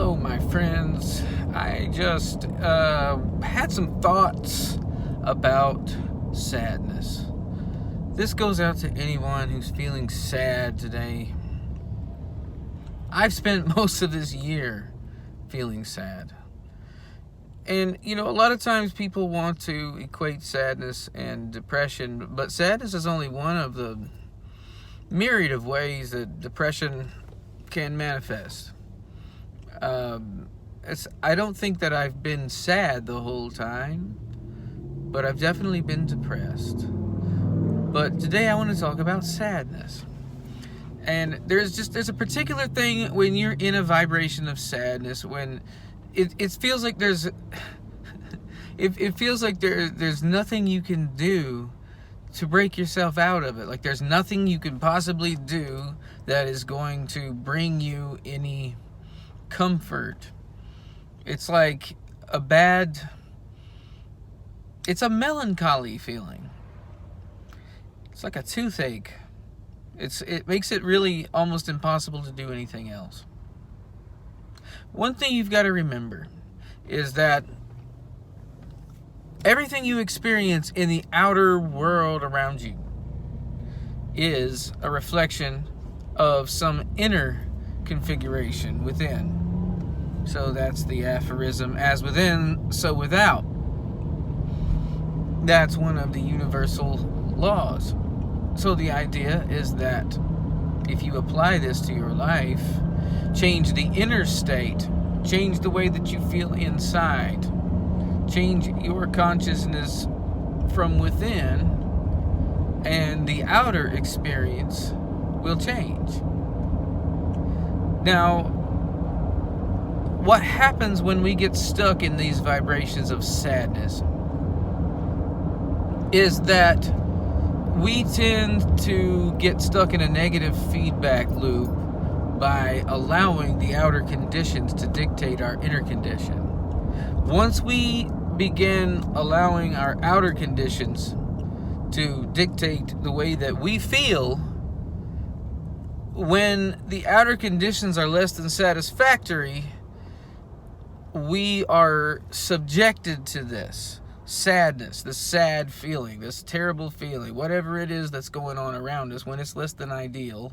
So, my friends, I just had some thoughts about sadness. This goes out to anyone who's feeling sad today. I've spent most of this year feeling sad. And, a lot of times people want to equate sadness and depression, but sadness is only one of the myriad of ways that depression can manifest. I don't think that I've been sad the whole time, but I've definitely been depressed. But today I want to talk about sadness. And there's a particular thing when you're in a vibration of sadness, when it feels like there's nothing you can do to break yourself out of it. Like there's nothing you can possibly do that is going to bring you any comfort. It's like it's a melancholy feeling. It's like a toothache. It makes it really almost impossible to do anything else. One thing you've got to remember is that everything you experience in the outer world around you is a reflection of some inner configuration within. So that's the aphorism, as within, so without. That's one of the universal laws. So the idea is that if you apply this to your life, change the inner state, change the way that you feel inside, change your consciousness from within, and the outer experience will change. Now, what happens when we get stuck in these vibrations of sadness is that we tend to get stuck in a negative feedback loop by allowing the outer conditions to dictate our inner condition. Once we begin allowing our outer conditions to dictate the way that we feel, when the outer conditions are less than satisfactory, we are subjected to this sadness, this sad feeling, this terrible feeling, whatever it is that's going on around us. When it's less than ideal,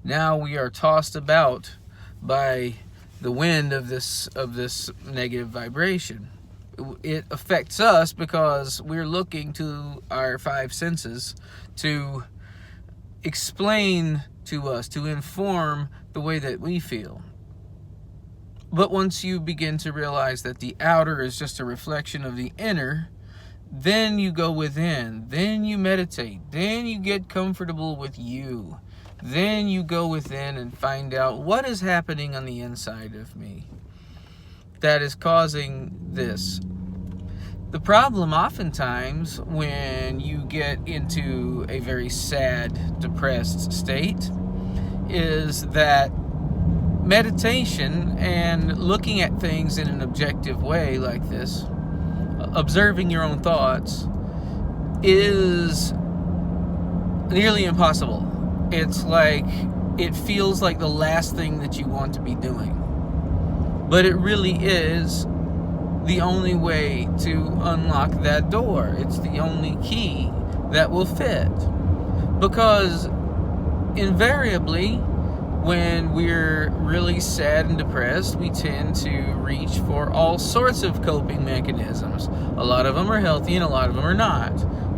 now we are tossed about by the wind of this negative vibration. It affects us because we're looking to our five senses to explain to us, to inform the way that we feel. But once you begin to realize that the outer is just a reflection of the inner, then you go within, then you meditate, then you get comfortable with you. Then you go within and find out what is happening on the inside of me that is causing this. The problem oftentimes when you get into a very sad, depressed state is that meditation and looking at things in an objective way like this, observing your own thoughts, is nearly impossible. It's like, it feels like the last thing that you want to be doing. But it really is the only way to unlock that door. It's the only key that will fit. Because invariably, when we're really sad and depressed, we tend to reach for all sorts of coping mechanisms. A lot of them are healthy and a lot of them are not.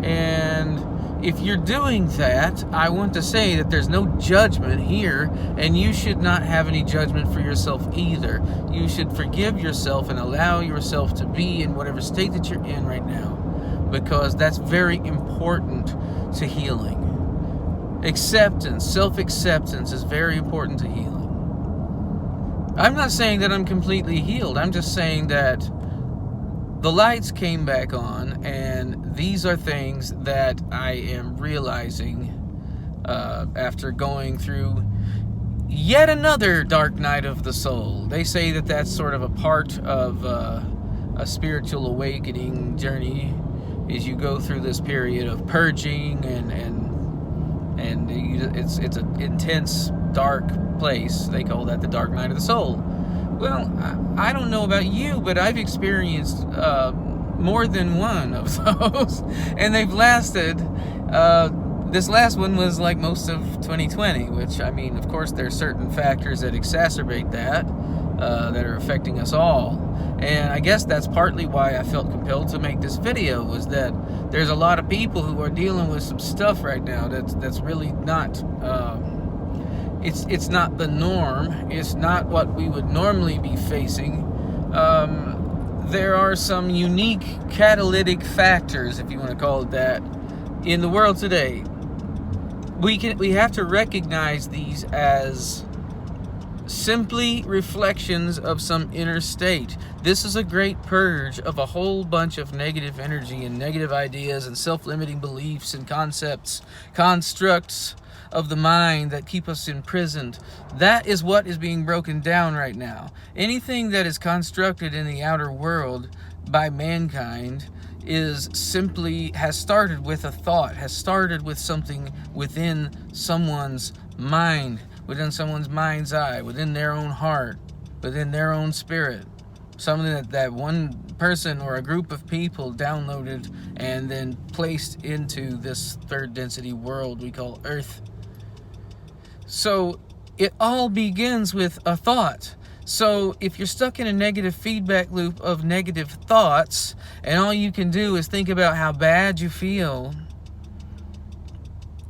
And if you're doing that, I want to say that there's no judgment here, and you should not have any judgment for yourself either. You should forgive yourself and allow yourself to be in whatever state that you're in right now, because that's very important to healing. Acceptance, self-acceptance is very important to healing. I'm not saying that I'm completely healed. I'm just saying that the lights came back on, and these are things that I am realizing after going through yet another dark night of the soul. They say that that's sort of a part of a spiritual awakening journey, is you go through this period of purging and it's an intense, dark place. They call that the dark night of the soul. Well, I don't know about you, but I've experienced more than one of those, and they've lasted. This last one was like most of 2020, which, I mean, of course, there are certain factors that exacerbate that are affecting us all. And I guess that's partly why I felt compelled to make this video, was that there's a lot of people who are dealing with some stuff right now that's really not, it's not the norm. It's not what we would normally be facing. There are some unique catalytic factors, if you want to call it that, in the world today. We have to recognize these as simply reflections of some inner state. This is a great purge of a whole bunch of negative energy and negative ideas and self-limiting beliefs and concepts, constructs of the mind that keep us imprisoned. That is what is being broken down right now. Anything that is constructed in the outer world by mankind has started with a thought, has started with something within someone's mind, within someone's mind's eye, within their own heart, within their own spirit. Something that one person or a group of people downloaded and then placed into this third density world we call Earth. So it all begins with a thought. So if you're stuck in a negative feedback loop of negative thoughts, and all you can do is think about how bad you feel,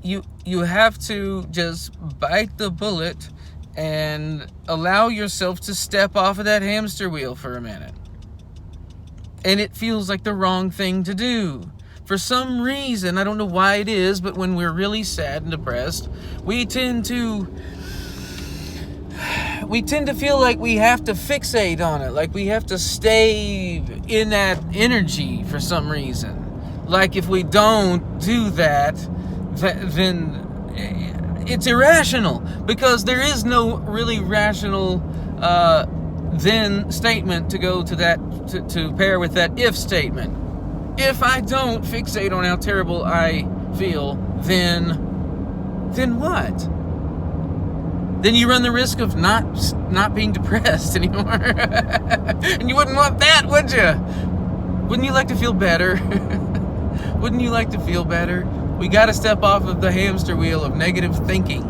you have to just bite the bullet and allow yourself to step off of that hamster wheel for a minute. And it feels like the wrong thing to do. For some reason, I don't know why it is, but when we're really sad and depressed, we tend to feel like we have to fixate on it, like we have to stay in that energy for some reason. Like if we don't do that, then it's irrational, because there is no really rational then statement to go to that, to pair with that if statement. If I don't fixate on how terrible I feel, then what? Then you run the risk of not being depressed anymore. And you wouldn't want that, would you? Wouldn't you like to feel better? Wouldn't you like to feel better? We got to step off of the hamster wheel of negative thinking.